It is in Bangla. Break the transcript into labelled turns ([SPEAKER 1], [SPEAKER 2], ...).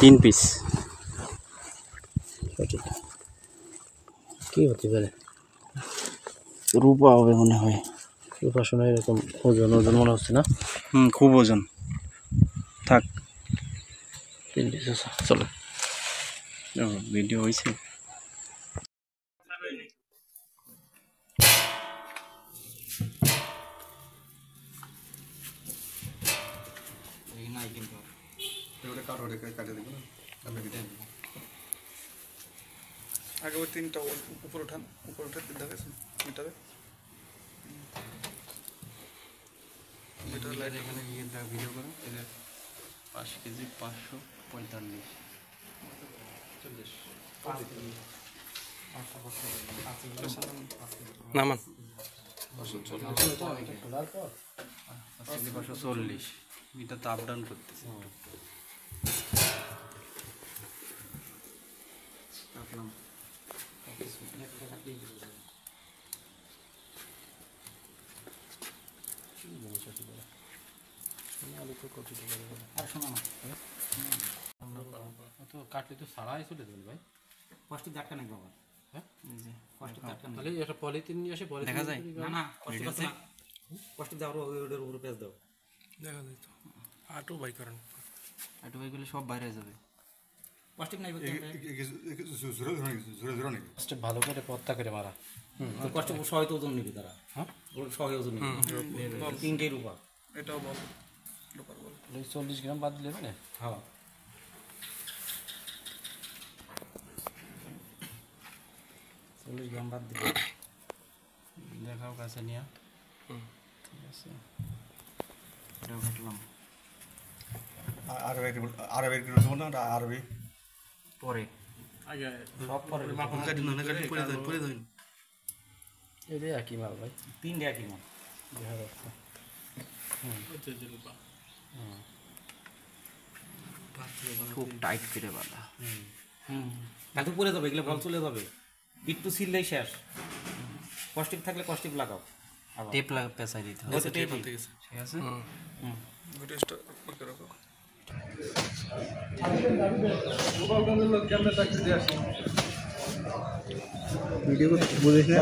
[SPEAKER 1] 3 পিস
[SPEAKER 2] কি হতে পারে?
[SPEAKER 1] রূপা হবে মনে হয়।
[SPEAKER 2] রূপা শোনা এরকম ওজন ওজন মনে হচ্ছে না?
[SPEAKER 1] খুব ওজন। থাক
[SPEAKER 2] 3 পিস আছে, চলো
[SPEAKER 1] ভিডিও হয়েছে।
[SPEAKER 3] আগে ওই তিনটা উপর উঠান, উপর উঠে দেখেছেন মিটারে মিটার লাইট
[SPEAKER 1] এখানে গিয়ে ভিডিও করো। এই যে 5 কেজি 545
[SPEAKER 2] নামান
[SPEAKER 1] 540 এটা তো আপ ডাউন করতেছে।
[SPEAKER 2] তো কাটলে তো সারাই চলে যাবে ভাই।
[SPEAKER 4] কষ্টিক ধাক্কা নাকি বাবা?
[SPEAKER 2] হ্যাঁ
[SPEAKER 4] কষ্টিক ধাক্কা
[SPEAKER 2] তাহলে একটা পলিথিন নিয়ে আসে, পলিথিন
[SPEAKER 1] দেখা যায়?
[SPEAKER 4] না না কষ্টিক আছে না, কষ্টিক দাও ওটার উপরে পেঁচ দাও।
[SPEAKER 3] দেখা যায় তো আটু বাই করেন
[SPEAKER 1] একটু ভাই গেলে সব বাইরে যাবে।
[SPEAKER 4] কষ্টিক নাই
[SPEAKER 2] ফার্স্টে ভালো করে পত্তা করে মারা।
[SPEAKER 4] কষ্টিক সহায় ওজন নিবি তারা।
[SPEAKER 2] হ্যাঁ
[SPEAKER 4] সহায় ওজন নিবি তিনটেই রূপা।
[SPEAKER 3] এটাও বল লোকাল বল
[SPEAKER 2] 40 গ্রাম বাদ দিলে না?
[SPEAKER 4] হ্যাঁ 40 গ্রাম বাদ দিবি।
[SPEAKER 1] দেখাও কাছে নিয়ে। ঠিক আছে এটাও ঘাটলাম
[SPEAKER 4] পরে
[SPEAKER 3] আগে
[SPEAKER 4] সব পরে
[SPEAKER 2] এটাই একই মাল ভাই,
[SPEAKER 4] তিনটে একই মাল।
[SPEAKER 2] দেখা যাচ্ছে।
[SPEAKER 1] খুব টাইট করে বাঁধা।
[SPEAKER 4] এত পরে যাবে, এগুলো বল চলে যাবে, একটু সিললেই শেষ। কষ্টিক থাকলে কষ্টিক লাগাও।
[SPEAKER 1] টেপ পেঁচাই দিতে হবে।
[SPEAKER 4] টেপ
[SPEAKER 1] ঠিক আছে।
[SPEAKER 3] ভিডিওটা করে রাখো।
[SPEAKER 2] ভিডিও বুঝিস না?